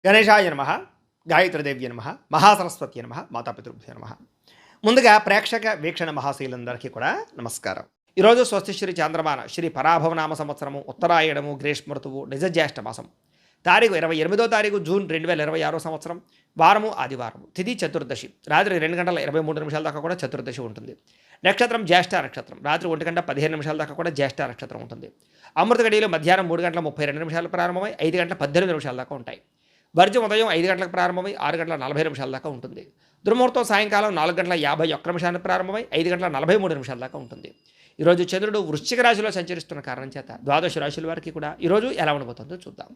గణేశాయ నమః, గాయత్రీదేవ్య నమః, మహాసరస్వతి నమః, మాతాపితృభ్యో నమః. ముందుగా ప్రేక్షక వీక్షణ మహాశీలందరికీ కూడా నమస్కారం. ఈరోజు స్వస్తి శ్రీ చాంద్రమాన శ్రీ పరాభవనామ సంవత్సరము ఉత్తరాయణము గ్రీష్మ ఋతువు నిజ జ్యేష్ఠ మాసం తారీఖు 28వ తారీఖు జూన్ 2026 సంవత్సరం వారము ఆదివారము తిథి చతుర్దశి రాత్రి 2 గంటల 23 నిమిషాల దాకా కూడా చతుర్దశి ఉంటుంది. నక్షత్రం జ్యేష్ఠ నక్షత్రం రాత్రి 1 గంట 15 నిమిషాల దాకా కూడా జ్యేష్ఠ నక్షత్రం ఉంటుంది. అమృత గడియలు మధ్యాహ్నం 3 గంటల 32 నిమిషాలు ప్రారంభమై 5 గంటల 18 నిమిషాల దాకా ఉంటాయి. వర్జం ఉదయం 5 గంటలకు ప్రారంభమై 6 గంటల 40 నిమిషాల దాకా ఉంటుంది. దుర్ముహూర్తం సాయంకాలం 4 గంటల 51 నిమిషానికి ప్రారంభమై 5 గంటల 43 నిమిషాల దాకా ఉంటుంది. ఈరోజు చంద్రుడు వృశ్చిక రాశిలో సంచరిస్తున్న కారణం చేత ద్వాదశ రాశుల వారికి కూడా ఈరోజు ఎలా ఉండబోతుందో చూద్దాం.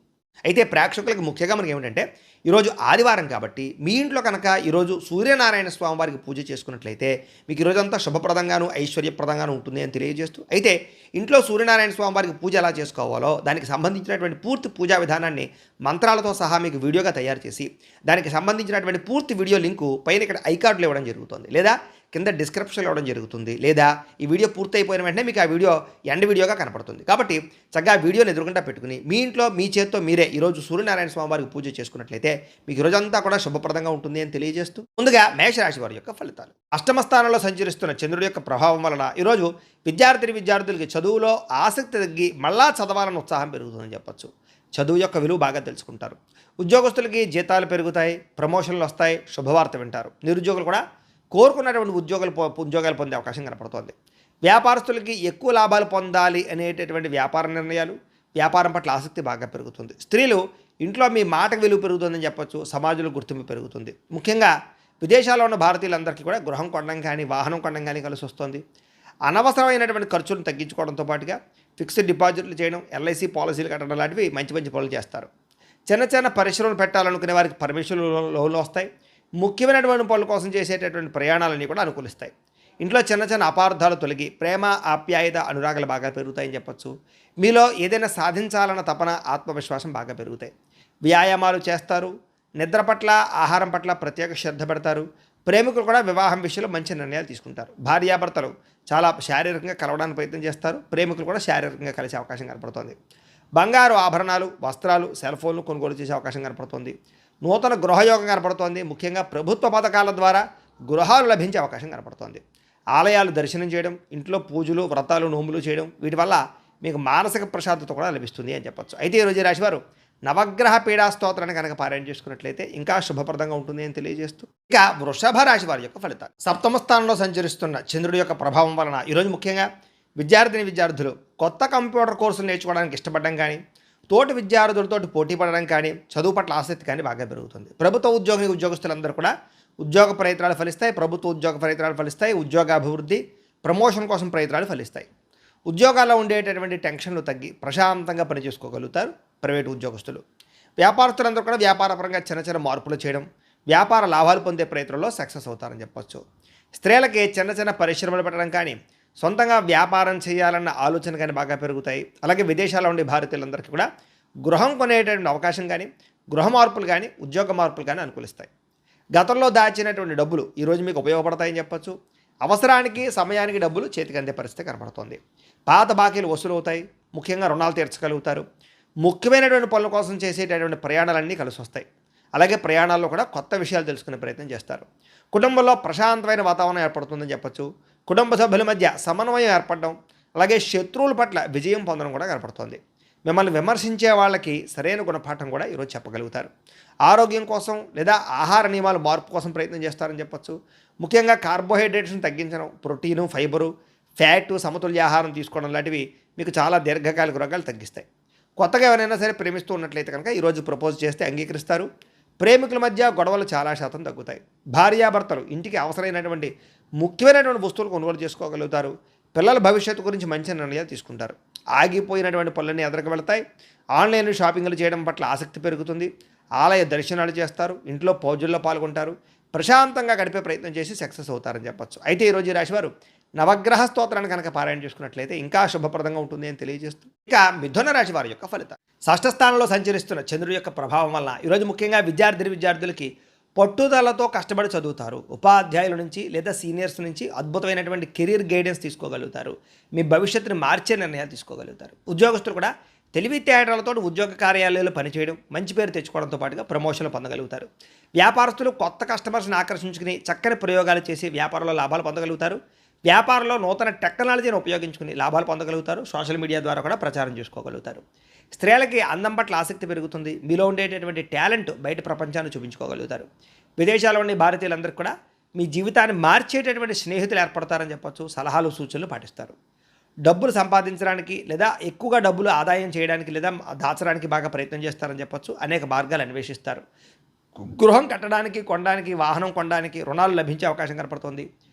అయితే ప్రేక్షకులకు ముఖ్యంగా మనకి ఏమిటంటే ఈరోజు ఆదివారం కాబట్టి మీ ఇంట్లో కనుక ఈరోజు సూర్యనారాయణ స్వామి వారికి పూజ చేసుకున్నట్లయితే మీకు ఈరోజంతా శుభప్రదంగాను ఐశ్వర్యప్రదంగాను ఉంటుంది అని తెలియజేస్తూ, అయితే ఇంట్లో సూర్యనారాయణ స్వామి వారికి పూజ ఎలా చేసుకోవాలో దానికి సంబంధించినటువంటి పూర్తి పూజా విధానాన్ని మంత్రాలతో సహా మీకు వీడియోగా తయారు చేసి దానికి సంబంధించినటువంటి పూర్తి వీడియో లింకు పైన ఇక్కడ ఐకార్డులు ఇవ్వడం జరుగుతుంది, లేదా కింద డిస్క్రిప్షన్లో ఇవ్వడం జరుగుతుంది, లేదా ఈ వీడియో పూర్తయిపోయిన వెంటనే మీకు ఆ వీడియో ఎండ్ వీడియోగా కనపడుతుంది. కాబట్టి చక్కగా ఆ వీడియోని ఎదురుకుండా పెట్టుకుని మీ ఇంట్లో మీ చేత్తో మీరే ఈరోజు సూర్యనారాయణ స్వామి వారికి పూజ చేసుకున్నట్లయితే మీకు ఈరోజంతా కూడా శుభప్రదంగా ఉంటుంది అని తెలియజేస్తూ, ముందుగా మేషరాశి వారి యొక్క ఫలితాలు. అష్టమ స్థానంలో సంచరిస్తున్న చంద్రుడి యొక్క ప్రభావం వలన ఈరోజు విద్యార్థులకి చదువులో ఆసక్తి తగ్గి మళ్ళా చదవాలని ఉత్సాహం పెరుగుతుందని చెప్పొచ్చు. చదువు యొక్క విలువ బాగా తెలుసుకుంటారు. ఉద్యోగస్తులకి జీతాలు పెరుగుతాయి, ప్రమోషన్లు వస్తాయి, శుభవార్త వింటారు. నిరుద్యోగులు కూడా కోరుకున్నటువంటి ఉద్యోగాలు పొందే అవకాశం కనపడుతోంది. వ్యాపారస్తులకి ఎక్కువ లాభాలు పొందాలి అనేటటువంటి వ్యాపార నిర్ణయాలు, వ్యాపారం పట్ల ఆసక్తి బాగా పెరుగుతుంది. స్త్రీలు ఇంట్లో మీ మాటకు విలువ పెరుగుతుందని చెప్పొచ్చు. సమాజంలో గుర్తింపు పెరుగుతుంది. ముఖ్యంగా విదేశాల్లో ఉన్న భారతీయులందరికీ కూడా గృహం కొనడం కానీ వాహనం కొనడం కానీ కలిసి వస్తుంది. అనవసరమైనటువంటి ఖర్చులను తగ్గించుకోవడంతో పాటుగా ఫిక్స్డ్ డిపాజిట్లు చేయడం, ఎల్ఐసి పాలసీలు కట్టడం లాంటివి మంచి మంచి పనులు చేస్తారు. చిన్న చిన్న పరిశ్రమలు పెట్టాలనుకునే వారికి పర్మిషన్ లోన్లు వస్తాయి. ముఖ్యమైనటువంటి పనుల కోసం చేసేటటువంటి ప్రయాణాలన్నీ కూడా అనుకూలిస్తాయి. ఇంట్లో చిన్న చిన్న అపార్థాలు తొలగి ప్రేమ ఆప్యాయత అనురాగాలు బాగా పెరుగుతాయని చెప్పొచ్చు. మీలో ఏదైనా సాధించాలన్న తపన ఆత్మవిశ్వాసం బాగా పెరుగుతాయి. వ్యాయామాలు చేస్తారు. నిద్ర పట్ల ఆహారం పట్ల ప్రత్యేక శ్రద్ధ పెడతారు. ప్రేమికులు కూడా వివాహం విషయంలో మంచి నిర్ణయాలు తీసుకుంటారు. భార్యాభర్తలు చాలా శారీరకంగా కలవడానికి ప్రయత్నం చేస్తారు. ప్రేమికులు కూడా శారీరకంగా కలిసే అవకాశం కనపడుతుంది. బంగారు ఆభరణాలు, వస్త్రాలు, సెల్ ఫోన్లు కొనుగోలు చేసే అవకాశం కనపడుతుంది. నూతన గృహయోగం కనపడుతోంది. ముఖ్యంగా ప్రభుత్వ పథకాల ద్వారా గృహాలు లభించే అవకాశం కనపడుతోంది. ఆలయాలు దర్శనం చేయడం, ఇంట్లో పూజలు, వ్రతాలు, నోములు చేయడం, వీటి వల్ల మీకు మానసిక ప్రశాంతత కూడా లభిస్తుంది అని చెప్పొచ్చు. అయితే ఈరోజు రాశివారు నవగ్రహ పీడా స్తోత్రాన్ని కనుక పారాయణ చేసుకున్నట్లయితే ఇంకా శుభప్రదంగా ఉంటుంది అని తెలియజేస్తూ, ఇక వృషభ రాశి వారి యొక్క ఫలితాలు. సప్తమ స్థానంలో సంచరిస్తున్న చంద్రుడి యొక్క ప్రభావం వలన ఈరోజు ముఖ్యంగా విద్యార్థులు కొత్త కంప్యూటర్ కోర్సులు నేర్చుకోవడానికి ఇష్టపడడం కానీ, తోటి విద్యార్థులతో పోటీ పడడం కానీ, చదువు పట్ల ఆసక్తి కానీ బాగా పెరుగుతుంది. ప్రభుత్వ ఉద్యోగస్తులందరూ కూడా ఉద్యోగ ప్రయత్నాలు ఫలిస్తాయి. ప్రభుత్వ ఉద్యోగ ప్రయత్నాలు ఫలిస్తాయి. ఉద్యోగాభివృద్ధి, ప్రమోషన్ కోసం ప్రయత్నాలు ఫలిస్తాయి. ఉద్యోగాల్లో ఉండేటటువంటి టెన్షన్లు తగ్గి ప్రశాంతంగా పనిచేసుకోగలుగుతారు ప్రైవేటు ఉద్యోగస్తులు. వ్యాపారస్తులందరూ కూడా వ్యాపారపరంగా చిన్న చిన్న మార్పులు చేయడం, వ్యాపార లాభాలు పొందే ప్రయత్నంలో సక్సెస్ అవుతారని చెప్పొచ్చు. స్త్రీలకి చిన్న చిన్న పరిశ్రమలు పెట్టడం కానీ, సొంతంగా వ్యాపారం చేయాలన్న ఆలోచన కానీ బాగా పెరుగుతాయి. అలాగే విదేశాల్లో ఉండే భారతీయులందరికీ కూడా గృహం కొనేటటువంటి అవకాశం కానీ, గృహ మార్పులు కానీ, ఉద్యోగ మార్పులు కానీ అనుకూలిస్తాయి. గతంలో దాచినటువంటి డబ్బులు ఈరోజు మీకు ఉపయోగపడతాయని చెప్పొచ్చు. అవసరానికి సమయానికి డబ్బులు చేతికి అందే పరిస్థితి కనపడుతోంది. పాత బాకీలు వసూలు అవుతాయి. ముఖ్యంగా రుణాలు తీర్చగలుగుతారు. ముఖ్యమైనటువంటి పనుల కోసం చేసేటటువంటి ప్రయాణాలన్నీ కలిసి వస్తాయి. అలాగే ప్రయాణాల్లో కూడా కొత్త విషయాలు తెలుసుకునే ప్రయత్నం చేస్తారు. కుటుంబంలో ప్రశాంతమైన వాతావరణం ఏర్పడుతుందని చెప్పొచ్చు. కుటుంబ సభ్యుల మధ్య సమన్వయం ఏర్పడడం, అలాగే శత్రువుల పట్ల విజయం పొందడం కూడా కనపడుతోంది. మిమ్మల్ని విమర్శించే వాళ్ళకి సరైన గుణపాఠం కూడా ఈరోజు చెప్పగలుగుతారు. ఆరోగ్యం కోసం లేదా ఆహార నియమాలు మార్పు కోసం ప్రయత్నం చేస్తారని చెప్పొచ్చు. ముఖ్యంగా కార్బోహైడ్రేట్స్ని తగ్గించడం, ప్రోటీను, ఫైబరు, ఫ్యాట్, సమతుల్య ఆహారం తీసుకోవడం లాంటివి మీకు చాలా దీర్ఘకాలిక రోగాలు తగ్గిస్తాయి. కొత్తగా ఎవరైనా సరే ప్రేమిస్తూ ఉన్నట్లయితే కనుక ఈరోజు ప్రపోజ్ చేస్తే అంగీకరిస్తారు. ప్రేమికుల మధ్య గొడవలు చాలా శాతం తగ్గుతాయి. భార్యాభర్తలు ఇంటికి అవసరమైనటువంటి ముఖ్యమైనటువంటి వస్తువులు కొనుగోలు చేసుకోగలుగుతారు. పిల్లల భవిష్యత్తు గురించి మంచి నిర్ణయాలు తీసుకుంటారు. ఆగిపోయినటువంటి పనులన్నీ ఎదురుకు వెళతాయి. ఆన్లైన్ షాపింగ్లు చేయడం పట్ల ఆసక్తి పెరుగుతుంది. ఆలయ దర్శనాలు చేస్తారు. ఇంట్లో పూజల్లో పాల్గొంటారు. ప్రశాంతంగా గడిపే ప్రయత్నం చేసి సక్సెస్ అవుతారని చెప్పొచ్చు. అయితే ఈరోజు ఈ రాశివారు నవగ్రహ స్తోత్రాన్ని కనుక పారాయణ చేసుకున్నట్లయితే ఇంకా శుభప్రదంగా ఉంటుంది అని తెలియజేస్తూ, ఇక మిథున రాశి వారి యొక్క ఫలితాలు. షష్ఠ స్థానంలో సంచరిస్తున్న చంద్రుడి యొక్క ప్రభావం వలన ఈరోజు ముఖ్యంగా విద్యార్థులకి పట్టుదలతో కష్టపడి చదువుతారు. ఉపాధ్యాయుల నుంచి లేదా సీనియర్స్ నుంచి అద్భుతమైనటువంటి కెరీర్ గైడెన్స్ తీసుకోగలుగుతారు. మీ భవిష్యత్తుని మార్చే నిర్ణయాలు తీసుకోగలుగుతారు. ఉద్యోగస్తులు కూడా తెలివితేటలతో ఉద్యోగ కార్యాలయాల్లో పనిచేయడం, మంచి పేరు తెచ్చుకోవడంతో పాటుగా ప్రమోషన్లు పొందగలుగుతారు. వ్యాపారస్తులు కొత్త కస్టమర్స్ని ఆకర్షించుకుని చక్కని ప్రయోగాలు చేసి వ్యాపారంలో లాభాలు పొందగలుగుతారు. వ్యాపారంలో నూతన టెక్నాలజీని ఉపయోగించుకుని లాభాలు పొందగలుగుతారు. సోషల్ మీడియా ద్వారా కూడా ప్రచారం చేసుకోగలుగుతారు. స్త్రీలకి అందం పట్ల ఆసక్తి పెరుగుతుంది. మీలో ఉండేటటువంటి టాలెంట్ బయట ప్రపంచాన్ని చూపించుకోగలుగుతారు. విదేశాల్లో ఉండే భారతీయులందరికీ కూడా మీ జీవితాన్ని మార్చేటటువంటి స్నేహితులు ఏర్పడతారని చెప్పొచ్చు. సలహాలు సూచనలు పాటిస్తారు. డబ్బులు సంపాదించడానికి లేదా ఎక్కువగా డబ్బులు ఆదాయం చేయడానికి లేదా దాచడానికి బాగా ప్రయత్నం చేస్తారని చెప్పొచ్చు. అనేక మార్గాలు అన్వేషిస్తారు. గృహం కట్టడానికి, కొనడానికి, వాహనం కొనడానికి రుణాలు లభించే అవకాశం కనపడుతుంది.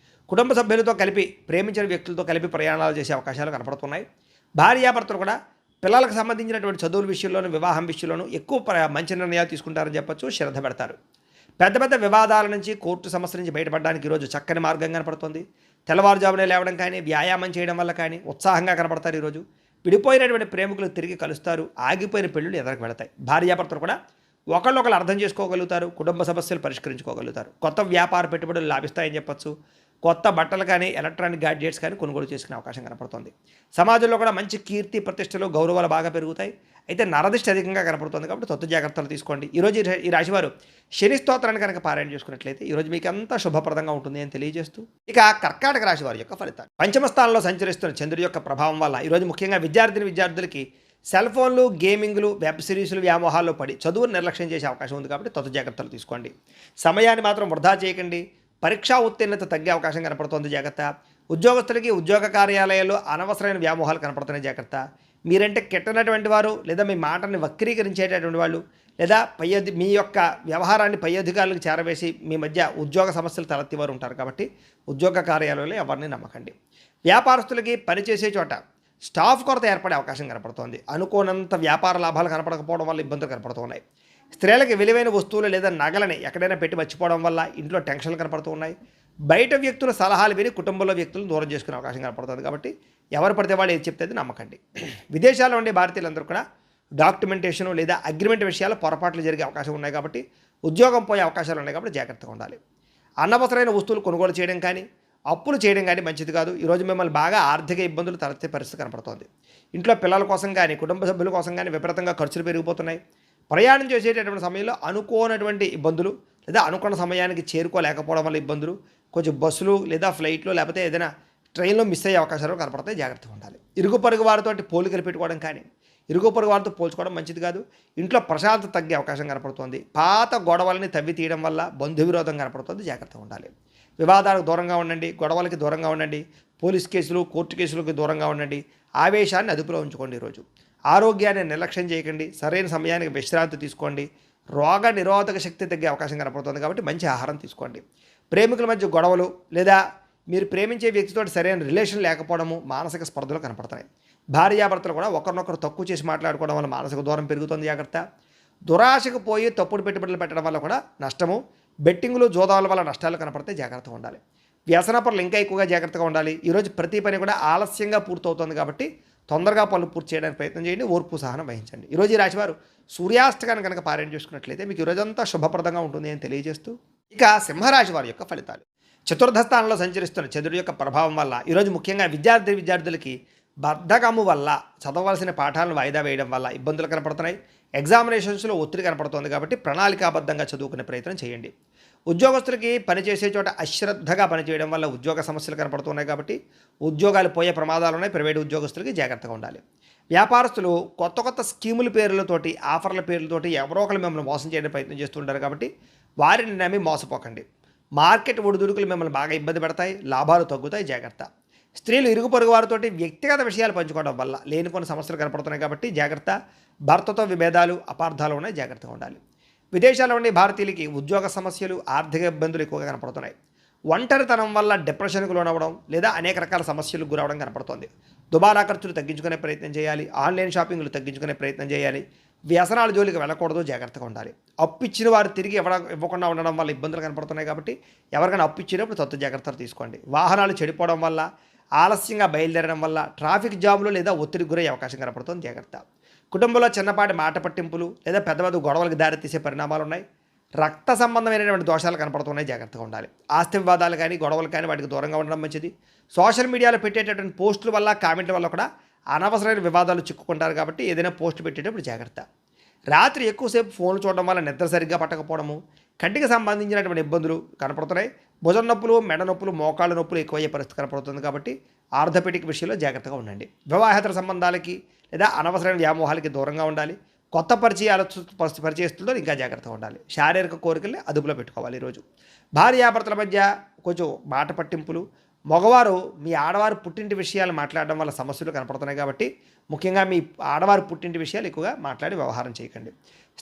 కుటుంబ సభ్యులతో కలిపి, ప్రేమించిన వ్యక్తులతో కలిపి ప్రయాణాలు చేసే అవకాశాలు కనపడుతున్నాయి. భార్యాభర్తలు కూడా పిల్లలకు సంబంధించినటువంటి చదువుల విషయంలోనూ, వివాహం విషయంలోనూ ఎక్కువ మంచి నిర్ణయాలు తీసుకుంటారని చెప్పొచ్చు. శ్రద్ధ పెడతారు. పెద్ద పెద్ద వివాదాల నుంచి, కోర్టు సమస్యల నుంచి బయటపడడానికి ఈరోజు చక్కని మార్గం కనపడుతుంది. తెల్లవారుజామునే లేవడం కానీ, వ్యాయామం చేయడం వల్ల కానీ ఉత్సాహంగా కనపడతారు. ఈరోజు విడిపోయినటువంటి ప్రేమికులు తిరిగి కలుస్తారు. ఆగిపోయిన పెళ్ళిళ్ళు ఎదరికి వెళతాయి. భార్యాభర్తలు కూడా ఒకళ్ళొకళ్ళు అర్థం చేసుకోగలుగుతారు. కుటుంబ సమస్యలు పరిష్కరించుకోగలుగుతారు. కొత్త వ్యాపార పెట్టుబడులు లాభిస్తాయని చెప్పొచ్చు. కొత్త బట్టలు కానీ, ఎలక్ట్రానిక్ గ్యాడ్జెట్స్ కానీ కొనుగోలు చేసుకునే అవకాశం కనపడుతుంది. సమాజంలో కూడా మంచి కీర్తి, ప్రతిష్టలు, గౌరవాలు బాగా పెరుగుతాయి. అయితే నరదిష్టి అధికంగా కనపడుతుంది కాబట్టి తొత్తు జాగ్రత్తలు తీసుకోండి. ఈరోజు ఈ రాశివారు శని స్తోత్రాన్ని కనుక పారాయణ చేసుకున్నట్లయితే ఈరోజు మీకు అంతా శుభప్రదంగా ఉంటుంది అని తెలియజేస్తూ, ఇక కర్కాటక రాశి వారి యొక్క ఫలితాలు. పంచమ స్థానంలో సంచరిస్తున్న చంద్రుడి యొక్క ప్రభావం వల్ల ఈరోజు ముఖ్యంగా విద్యార్థులకి సెల్ ఫోన్లు, గేమింగ్లు, వెబ్ సిరీస్లు వ్యామోహాల్లో పడి చదువును నిర్లక్ష్యం చేసే అవకాశం ఉంది కాబట్టి తొత్తు జాగ్రత్తలు తీసుకోండి. సమయాన్ని మాత్రం వృధా చేయకండి. పరీక్షా ఉత్తీర్ణత తగ్గే అవకాశం కనపడుతుంది. జాగ్రత్త. ఉద్యోగస్తులకి ఉద్యోగ కార్యాలయాల్లో అనవసరమైన వ్యామోహాలు కనపడుతున్నాయి. జాగ్రత్త. మీరంటే కెట్టనటువంటి వారు లేదా మీ మాటని వక్రీకరించేటటువంటి వాళ్ళు లేదా మీ యొక్క వ్యవహారాన్ని పై అధికారులకు చేరవేసి మీ మధ్య ఉద్యోగ సమస్యలు తలెత్తివారు ఉంటారు కాబట్టి ఉద్యోగ కార్యాలయంలో ఎవరిని నమ్మకండి. వ్యాపారస్తులకి పనిచేసే చోట స్టాఫ్ కొరత ఏర్పడే అవకాశం కనపడుతోంది. అనుకోనంత వ్యాపార లాభాలు కనపడకపోవడం వల్ల ఇబ్బందులు కనపడుతున్నాయి. స్త్రీలకి విలువైన వస్తువులు లేదా నగలని ఎక్కడైనా పెట్టి మర్చిపోవడం వల్ల ఇంట్లో టెన్షన్లు కనపడుతూ ఉన్నాయి. బయట వ్యక్తుల సలహాలు విని కుటుంబంలో వ్యక్తులను దూరం చేసుకునే అవకాశం కనపడుతుంది కాబట్టి ఎవరు పడితే వాళ్ళు ఏది చెప్తే నమ్మకండి. విదేశాల్లో ఉండే భారతీయులందరూ కూడా డాక్యుమెంటేషన్ లేదా అగ్రిమెంట్ విషయాలు పొరపాట్లు జరిగే అవకాశం ఉన్నాయి కాబట్టి ఉద్యోగం పోయే అవకాశాలు ఉన్నాయి కాబట్టి జాగ్రత్తగా ఉండాలి. అనవసరమైన వస్తువులు కొనుగోలు చేయడం కానీ, అప్పులు చేయడం కానీ మంచిది కాదు. ఈరోజు మిమ్మల్ని బాగా ఆర్థిక ఇబ్బందులు తలెత్తే పరిస్థితి కనపడుతోంది. ఇంట్లో పిల్లల కోసం కానీ, కుటుంబ సభ్యుల కోసం కానీ విపరీతంగా ఖర్చులు పెరిగిపోతున్నాయి. ప్రయాణం చేసేటటువంటి సమయంలో అనుకోనటువంటి ఇబ్బందులు లేదా అనుకున్న సమయానికి చేరుకోలేకపోవడం వల్ల ఇబ్బందులు, కొంచెం బస్సులు లేదా ఫ్లైట్లు లేకపోతే ఏదైనా ట్రైన్లో మిస్ అయ్యే అవకాశాలు కనపడతాయి. జాగ్రత్తగా ఉండాలి. ఇరుగు పొరుగు వారితో పోలికలు పెట్టుకోవడం కానీ, ఇరుగు పొరుగు వారితో పోల్చుకోవడం మంచిది కాదు. ఇంట్లో ప్రశాంతత తగ్గే అవకాశం కనపడుతుంది. పాత గొడవలని తవ్వి తీయడం వల్ల బంధు విరోధం కనపడుతుంది. జాగ్రత్తగా ఉండాలి. వివాదాలకు దూరంగా ఉండండి. గొడవలకి దూరంగా ఉండండి. పోలీస్ కేసులు, కోర్టు కేసులకు దూరంగా ఉండండి. ఆవేశాన్ని అదుపులో ఉంచుకోండి. ఈరోజు ఆరోగ్యాన్ని నిర్లక్ష్యం చేయకండి. సరైన సమయానికి విశ్రాంతి తీసుకోండి. రోగ నిరోధక శక్తి తగ్గే అవకాశం కనపడుతుంది కాబట్టి మంచి ఆహారం తీసుకోండి. ప్రేమికుల మధ్య గొడవలు లేదా మీరు ప్రేమించే వ్యక్తితో సరైన రిలేషన్ లేకపోవడము మానసిక స్పర్ధలు కనపడుతున్నాయి. భార్యాభర్తలు కూడా ఒకరినొకరు తక్కువ చేసి మాట్లాడుకోవడం వల్ల మానసిక దూరం పెరుగుతుంది. జాగ్రత్త. దురాశకు పోయి తప్పుడు పెట్టుబడులు పెట్టడం వల్ల కూడా నష్టము, బెట్టింగులు, జోదాల వల్ల నష్టాలు కనపడితే జాగ్రత్తగా ఉండాలి. వ్యసన పనులు ఇంకా ఎక్కువగా జాగ్రత్తగా ఉండాలి. ఈరోజు ప్రతి పని కూడా ఆలస్యంగా పూర్తవుతుంది కాబట్టి తొందరగా పనులు పూర్తి చేయడానికి ప్రయత్నం చేయండి. ఓర్పు సహనం వహించండి. ఈరోజు ఈ రాశివారు సూర్యాస్తకాన్ని కనుక పారాయణ చేసుకున్నట్లయితే మీకు ఈరోజంతా శుభప్రదంగా ఉంటుంది అని తెలియజేస్తూ, ఇక సింహరాశి వారి యొక్క ఫలితాలు. చతుర్థ స్థానంలో సంచరిస్తున్న చంద్రుడి యొక్క ప్రభావం వల్ల ఈరోజు ముఖ్యంగా విద్యార్థులకి బద్ధకము వల్ల చదవలసిన పాఠాలను వాయిదా వేయడం వల్ల ఇబ్బందులు కనపడుతున్నాయి. ఎగ్జామినేషన్స్లో ఒత్తిడి కనపడుతుంది కాబట్టి ప్రణాళికాబద్ధంగా చదువుకునే ప్రయత్నం చేయండి. ఉద్యోగస్తులకి పనిచేసే చోట అశ్రద్ధగా పనిచేయడం వల్ల ఉద్యోగ సమస్యలు కనపడుతున్నాయి కాబట్టి ఉద్యోగాలు పోయే ప్రమాదాలు ఉన్నాయి. ప్రైవేటు ఉద్యోగస్తులకి జాగ్రత్తగా ఉండాలి. వ్యాపారస్తులు కొత్త స్కీముల పేర్లతోటి, ఆఫర్ల పేర్లతోటి ఎవరో ఒకరు మిమ్మల్ని మోసం చేయడానికి ప్రయత్నం చేస్తుంటారు కాబట్టి వారిని నమ్మి మోసపోకండి. మార్కెట్ ఒడిదుడుకులు మిమ్మల్ని బాగా ఇబ్బంది పెడతాయి. లాభాలు తగ్గుతాయి. జాగ్రత్త. స్త్రీలు ఇరుగు పొరుగు వారితోటి వ్యక్తిగత విషయాలు పంచుకోవడం వల్ల లేని కొన్ని సమస్యలు కనపడుతున్నాయి కాబట్టి జాగ్రత్త. భర్తతో విభేదాలు, అపార్థాలు ఉన్నాయి. జాగ్రత్తగా ఉండాలి. విదేశాల్లో ఉండే భారతీయులకి ఉద్యోగ సమస్యలు, ఆర్థిక ఇబ్బందులు ఎక్కువగా కనపడుతున్నాయి. ఒంటరితనం వల్ల డిప్రెషన్కు లోనవ్వడం లేదా అనేక రకాల సమస్యలకు గురవడం కనపడుతుంది. దుబారా ఖర్చులు తగ్గించుకునే ప్రయత్నం చేయాలి. ఆన్లైన్ షాపింగ్లు తగ్గించుకునే ప్రయత్నం చేయాలి. వ్యసనాల జోలికి వెళ్ళకూడదు. జాగ్రత్తగా ఉండాలి. అప్పు ఇచ్చిన వారు తిరిగి ఇవ్వకుండా ఉండడం వల్ల ఇబ్బందులు కనపడుతున్నాయి కాబట్టి ఎవరికైనా అప్పు ఇచ్చినప్పుడు తత్తు జాగ్రత్తలు తీసుకోండి. వాహనాలు చెడిపోవడం వల్ల, ఆలస్యంగా బయలుదేరడం వల్ల ట్రాఫిక్ జాములు లేదా ఒత్తిడికి గురయ్యే అవకాశం కనపడుతుంది. జాగ్రత్త. కుటుంబంలో చిన్నపాటి మాట పట్టింపులు లేదా పెద్ద గొడవలకు దారితీసే పరిణామాలు ఉన్నాయి. రక్త సంబంధమైనటువంటి దోషాలు కనపడుతున్నాయి. జాగ్రత్తగా ఉండాలి. ఆస్తి వివాదాలు కానీ, గొడవలు కానీ వాటికి దూరంగా ఉండడం మంచిది. సోషల్ మీడియాలో పెట్టేటటువంటి పోస్టుల వల్ల, కామెంట్ల వల్ల కూడా అనవసరమైన వివాదాలు చిక్కుకుంటారు కాబట్టి ఏదైనా పోస్ట్ పెట్టేటప్పుడు జాగ్రత్త. రాత్రి ఎక్కువసేపు ఫోన్లు చూడడం వల్ల నిద్ర సరిగ్గా పట్టకపోవడము, కంటికి సంబంధించినటువంటి ఇబ్బందులు కనపడుతున్నాయి. భుజం నొప్పులు, మెడ నొప్పులు, మోకాళ్ళ నొప్పులు ఎక్కువయ్యే పరిస్థితి కనపడుతుంది కాబట్టి ఆర్థోపెడిక్ విషయంలో జాగ్రత్తగా ఉండండి. వివాహేతర సంబంధాలకి లేదా అనవసరమైన వ్యామోహాలకి దూరంగా ఉండాలి. కొత్త పరిచయస్తులతో ఇంకా జాగ్రత్తగా ఉండాలి. శారీరక కోరికల్ని అదుపులో పెట్టుకోవాలి. ఈరోజు భార్యాభర్తల మధ్య కొంచెం మాట పట్టింపులు, మగవారు మీ ఆడవారు పుట్టింటి విషయాలు మాట్లాడడం వల్ల సమస్యలు కనపడుతున్నాయి కాబట్టి ముఖ్యంగా మీ ఆడవారు పుట్టింటి విషయాలు ఎక్కువగా మాట్లాడి వ్యవహారం చేయకండి.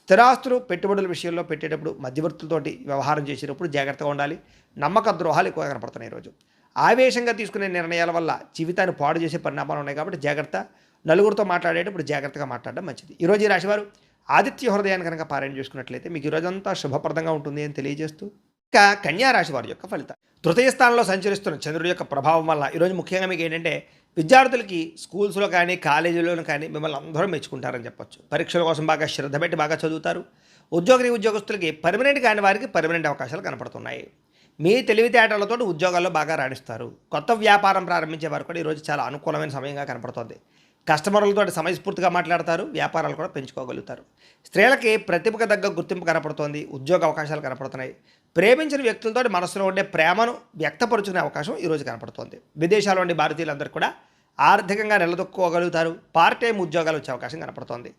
స్థిరాస్తులు పెట్టుబడుల విషయంలో పెట్టేటప్పుడు మధ్యవర్తులతోటి వ్యవహారం చేసేటప్పుడు జాగ్రత్తగా ఉండాలి. నమ్మక ద్రోహాలు ఎక్కువగా కనపడుతున్నాయి. ఈరోజు ఆవేశంగా తీసుకునే నిర్ణయాల వల్ల జీవితాన్ని పాడు చేసే పరిణామాలు ఉన్నాయి కాబట్టి జాగ్రత్త. నలుగురితో మాట్లాడేటప్పుడు జాగ్రత్తగా మాట్లాడడం మంచిది. ఈరోజు ఈ రాశివారు ఆదిత్య హృదయాన్ని కనుక పారాయణ చేసుకున్నట్లయితే మీకు ఈరోజంతా శుభప్రదంగా ఉంటుంది అని తెలియజేస్తూ ఇక కన్యా రాశి వారి యొక్క ఫలితం. తృతీయ స్థానంలో సంచరిస్తున్న చంద్రుడి యొక్క ప్రభావం వల్ల ఈరోజు ముఖ్యంగా మీకు ఏంటంటే విద్యార్థులకి స్కూల్స్లో కానీ కాలేజీలోనూ కానీ మిమ్మల్ని అందరూ మెచ్చుకుంటారని చెప్పొచ్చు. పరీక్షల కోసం బాగా శ్రద్ధ పెట్టి బాగా చదువుతారు. ఉద్యోగస్తులకి పర్మనెంట్ కాని వారికి పర్మనెంట్ అవకాశాలు కనపడుతున్నాయి. మీ తెలివితేటలతో ఉద్యోగాల్లో బాగా రాణిస్తారు. కొత్త వ్యాపారం ప్రారంభించే వారు కూడా ఈరోజు చాలా అనుకూలమైన సమయంగా కనపడుతుంది. కస్టమర్లతో సమయస్ఫూర్తిగా మాట్లాడతారు. వ్యాపారాలు కూడా పెంచుకోగలుగుతారు. స్త్రీలకి ప్రతిభకు తగ్గ గుర్తింపు కనపడుతోంది. ఉద్యోగ అవకాశాలు కనపడుతున్నాయి. ప్రేమించిన వ్యక్తులతో మనసులో ఉండే ప్రేమను వ్యక్తపరుచుకునే అవకాశం ఈరోజు కనపడుతోంది. విదేశాల్లో ఉండే భారతీయులందరూ కూడా ఆర్థికంగా నిలదొక్కుకోగలుగుతారు. పార్ట్ టైం ఉద్యోగాలు వచ్చే అవకాశం కనపడుతోంది.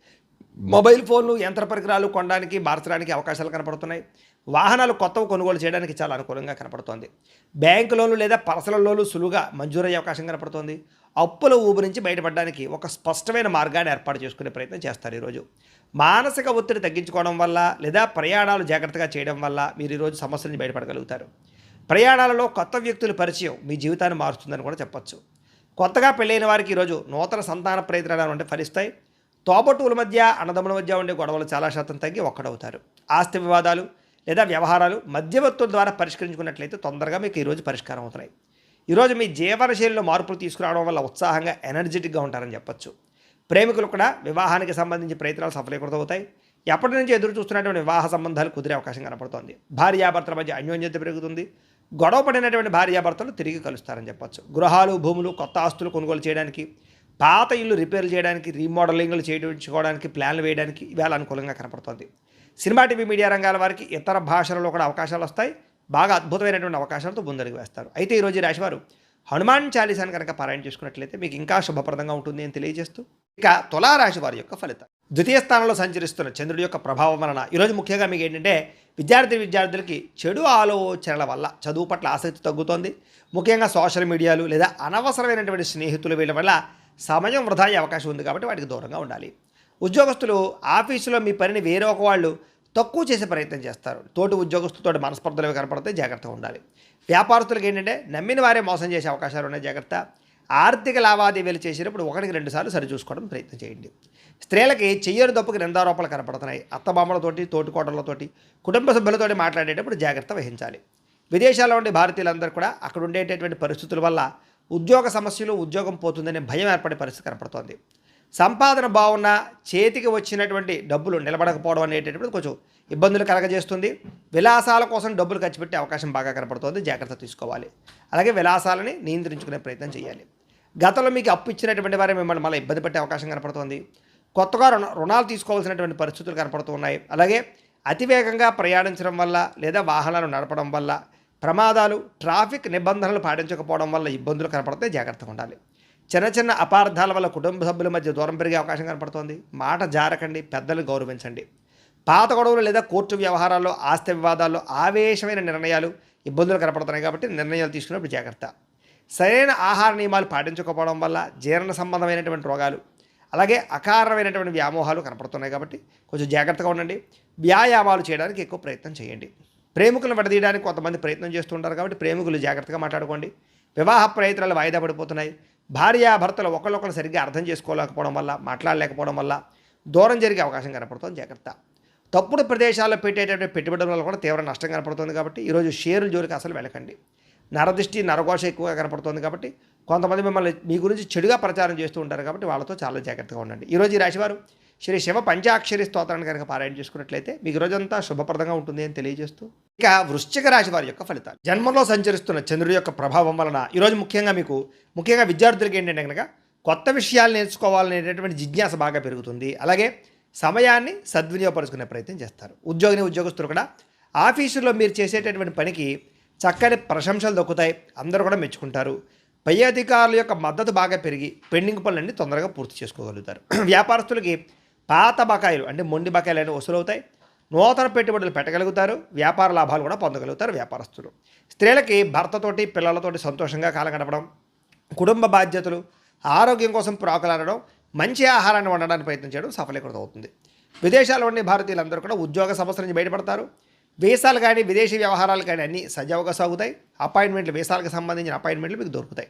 మొబైల్ ఫోన్లు, యంత్ర పరికరాలు కొనడానికి, మార్చడానికి అవకాశాలు కనపడుతున్నాయి. వాహనాలు కొత్తవి కొనుగోలు చేయడానికి చాలా అనుకూలంగా కనపడుతోంది. బ్యాంకు లోన్లు లేదా పర్సనల్ లోన్లు సులువుగా మంజూరయ్యే అవకాశం కనపడుతోంది. అప్పుల ఊబి నుంచి బయటపడడానికి ఒక స్పష్టమైన మార్గాన్ని ఏర్పాటు చేసుకునే ప్రయత్నం చేస్తారు. ఈరోజు మానసిక ఒత్తిడి తగ్గించుకోవడం వల్ల లేదా ప్రయాణాలు జాగ్రత్తగా చేయడం వల్ల మీరు ఈరోజు సమస్యల నుంచి బయటపడగలుగుతారు. ప్రయాణాలలో కొత్త వ్యక్తుల పరిచయం మీ జీవితాన్ని మారుస్తుందని కూడా చెప్పచ్చు. కొత్తగా పెళ్ళైన వారికి ఈరోజు నూతన సంతాన ప్రయత్నాలు అంటే ఫలిస్తాయి. తోబట్టువుల మధ్య, అన్నదమ్ముల మధ్య ఉండే గొడవలు చాలా శాతం తగ్గి ఒక్కడవుతారు. ఆస్తి వివాదాలు లేదా వ్యవహారాలు మధ్యవర్తుల ద్వారా పరిష్కరించుకున్నట్లయితే తొందరగా మీకు ఈరోజు పరిష్కారం అవుతున్నాయి. ఈరోజు మీ జీవనశైలిలో మార్పులు తీసుకురావడం వల్ల ఉత్సాహంగా ఎనర్జెటిక్గా ఉంటారని చెప్పచ్చు. ప్రేమికులు కూడా వివాహానికి సంబంధించి ప్రయత్నాలు సఫలీకృతమవుతాయి. ఎప్పటి నుంచి ఎదురు చూస్తున్నటువంటి వివాహ సంబంధాలు కుదిరే అవకాశం కనపడుతోంది. భార్యాభర్తల మధ్య అన్యోన్యత పెరుగుతుంది. గొడవ పడినటువంటి భార్యాభర్తలు తిరిగి కలుస్తారని చెప్పచ్చు. గృహాలు, భూములు, కొత్త ఆస్తులు కొనుగోలు చేయడానికి, పాత ఇల్లు రిపేర్లు చేయడానికి, రీమోడలింగ్లు చేయించుకోవడానికి, ప్లాన్లు వేయడానికి ఇవాళ అనుకూలంగా కనపడుతోంది. సినిమా, టీవీ, మీడియా రంగాల వారికి ఇతర భాషలలో కూడా అవకాశాలు వస్తాయి. బాగా అద్భుతమైనటువంటి అవకాశాలతో ముందడుగు వేస్తారు. అయితే ఈరోజు ఈ రాశివారు హనుమాన్ చాలీసాను కనుక పారాయణ చేసుకున్నట్లయితే మీకు ఇంకా శుభప్రదంగా ఉంటుంది అని తెలియజేస్తూ ఇక తులారాశి వారి యొక్క ఫలితం. ద్వితీయ స్థానంలో సంచరిస్తున్న చంద్రుడి యొక్క ప్రభావం వలన ఈరోజు ముఖ్యంగా మీకు ఏంటంటే విద్యార్థులకి చెడు ఆలోచనల వల్ల చదువు పట్ల ఆసక్తి తగ్గుతోంది. ముఖ్యంగా సోషల్ మీడియాలు లేదా అనవసరమైనటువంటి స్నేహితులు వీళ్ళ వల్ల సమయం వృధా అయ్యే అవకాశం ఉంది కాబట్టి వాటికి దూరంగా ఉండాలి. ఉద్యోగస్తులు ఆఫీసులో మీ పనిని వేరే ఒక వాళ్ళు తక్కువ చేసే ప్రయత్నం చేస్తారు. తోటి ఉద్యోగస్తులతో మనస్పర్ధలు కనపడితే జాగ్రత్తగా ఉండాలి. వ్యాపారస్తులకు ఏంటంటే నమ్మిన వారే మోసం చేసే అవకాశాలు ఉన్నాయి. జాగ్రత్త. ఆర్థిక లావాదేవీలు చేసేటప్పుడు 1-2 సార్లు సరిచూసుకోవడం ప్రయత్నం చేయండి. స్త్రీలకి చెయ్యరు తప్పుకి నిందారోపణలు కనపడుతున్నాయి. అత్తమామలతోటి, తోటికోటలతోటి, కుటుంబ సభ్యులతోటి మాట్లాడేటప్పుడు జాగ్రత్త వహించాలి. విదేశాల్లో ఉండే భారతీయులందరూ కూడా అక్కడ ఉండేటటువంటి పరిస్థితుల వల్ల ఉద్యోగ సమస్యలు, ఉద్యోగం పోతుందనే భయం ఏర్పడే పరిస్థితి కనపడుతోంది. సంపాదన బాగున్నా చేతికి వచ్చినటువంటి డబ్బులు నిలబడకపోవడం అనేటటువంటి కొంచెం ఇబ్బందులు కలగజేస్తుంది. విలాసాల కోసం డబ్బులు ఖర్చు పెట్టే అవకాశం బాగా కనపడుతుంది. జాగ్రత్త తీసుకోవాలి. అలాగే విలాసాలని నియంత్రించుకునే ప్రయత్నం చేయాలి. గతంలో మీకు అప్పు ఇచ్చినటువంటి వారే మిమ్మల్ని మళ్ళీ ఇబ్బంది పెట్టే అవకాశం కనపడుతుంది. కొత్తగా రుణాలు తీసుకోవాల్సినటువంటి పరిస్థితులు కనపడుతున్నాయి. అలాగే అతివేగంగా ప్రయాణించడం వల్ల లేదా వాహనాలు నడపడం వల్ల ప్రమాదాలు, ట్రాఫిక్ నిబంధనలు పాటించకపోవడం వల్ల ఇబ్బందులు కనపడితే జాగ్రత్తగా ఉండాలి. చిన్న చిన్న అపార్థాల వల్ల కుటుంబ సభ్యుల మధ్య దూరం పెరిగే అవకాశం కనపడుతోంది. మాట జారకండి, పెద్దలను గౌరవించండి. పాత గొడవలు లేదా కోర్టు వ్యవహారాల్లో, ఆస్తి వివాదాల్లో ఆవేశమైన నిర్ణయాలు, ఇబ్బందులు కనపడుతున్నాయి కాబట్టి నిర్ణయాలు తీసుకున్నప్పుడు జాగ్రత్త. సరైన ఆహార నియమాలు పాటించకపోవడం వల్ల జీర్ణ సంబంధమైనటువంటి రోగాలు, అలాగే అకారణమైనటువంటి వ్యామోహాలు కనపడుతున్నాయి కాబట్టి కొంచెం జాగ్రత్తగా ఉండండి. వ్యాయామాలు చేయడానికి ఎక్కువ ప్రయత్నం చేయండి. ప్రేమికులను విడదీయడానికి కొంతమంది ప్రయత్నం చేస్తుంటారు కాబట్టి ప్రేమికులు జాగ్రత్తగా మాట్లాడుకోండి. వివాహ ప్రయత్నాలు వాయిదా పడిపోతున్నాయి. భార్యాభర్తలు ఒకళ్ళొకరు సరిగ్గా అర్థం చేసుకోలేకపోవడం వల్ల, మాట్లాడలేకపోవడం వల్ల దూరం జరిగే అవకాశం కనపడుతుంది. జాగ్రత్త. తప్పుడు ప్రదేశాల్లో పెట్టేటటువంటి పెట్టుబడుల వల్ల కూడా తీవ్ర నష్టం కనపడుతుంది కాబట్టి ఈరోజు షేర్ల జోలికి అసలు వెళ్ళకండి. నరదృష్టి, నరఘోష ఎక్కువగా కనపడుతుంది కాబట్టి కొంతమంది మిమ్మల్ని మీ గురించి చెడుగా ప్రచారం చేస్తూ ఉంటారు కాబట్టి వాళ్ళతో చాలా జాగ్రత్తగా ఉండండి. ఈరోజు ఈ రాశివారు శ్రీ శివ పంచాక్షరి స్తోత్రాన్ని కనుక పారాయణ చేసుకున్నట్లయితే మీకు రోజంతా శుభప్రదంగా ఉంటుంది అని తెలియజేస్తూ ఇక వృశ్చిక రాశి వారి యొక్క ఫలితాలు. జన్మంలో సంచరిస్తున్న చంద్రుడి యొక్క ప్రభావం వలన ఈరోజు ముఖ్యంగా విద్యార్థులకి ఏంటంటే కనుక కొత్త విషయాలు నేర్చుకోవాలనేటటువంటి జిజ్ఞాస బాగా పెరుగుతుంది. అలాగే సమయాన్ని సద్వినియోగపరుచుకునే ప్రయత్నం చేస్తారు. ఉద్యోగస్తులు కూడా ఆఫీసులో మీరు చేసేటటువంటి పనికి చక్కని ప్రశంసలు దక్కుతాయి. అందరూ కూడా మెచ్చుకుంటారు. పై అధికారుల యొక్క మద్దతు బాగా పెరిగి పెండింగ్ పనులన్నీ తొందరగా పూర్తి చేసుకోగలుగుతారు. వ్యాపారస్తులకి పాత బకాయిలు అంటే మొండి బకాయిలు అనేవి వసూలవుతాయి. నూతన పెట్టుబడులు పెట్టగలుగుతారు. వ్యాపార లాభాలు కూడా పొందగలుగుతారు వ్యాపారస్తులు. స్త్రీలకి భర్తతోటి పిల్లలతోటి సంతోషంగా కాలం గడపడం, కుటుంబ బాధ్యతలు, ఆరోగ్యం కోసం ప్రాకులాడడం, మంచి ఆహారాన్ని వండడానికి ప్రయత్నం చేయడం సఫలీకృతం అవుతుంది. విదేశాల్లో ఉండే భారతీయులందరూ కూడా ఉద్యోగ సమస్యల నుంచి బయటపడతారు. వీసాలు కానీ విదేశీ వ్యవహారాలు కానీ అన్నీ సజావుగా సాగుతాయి. అపాయింట్మెంట్లు, వీసాలకు సంబంధించిన అపాయింట్మెంట్లు మీకు దొరుకుతాయి.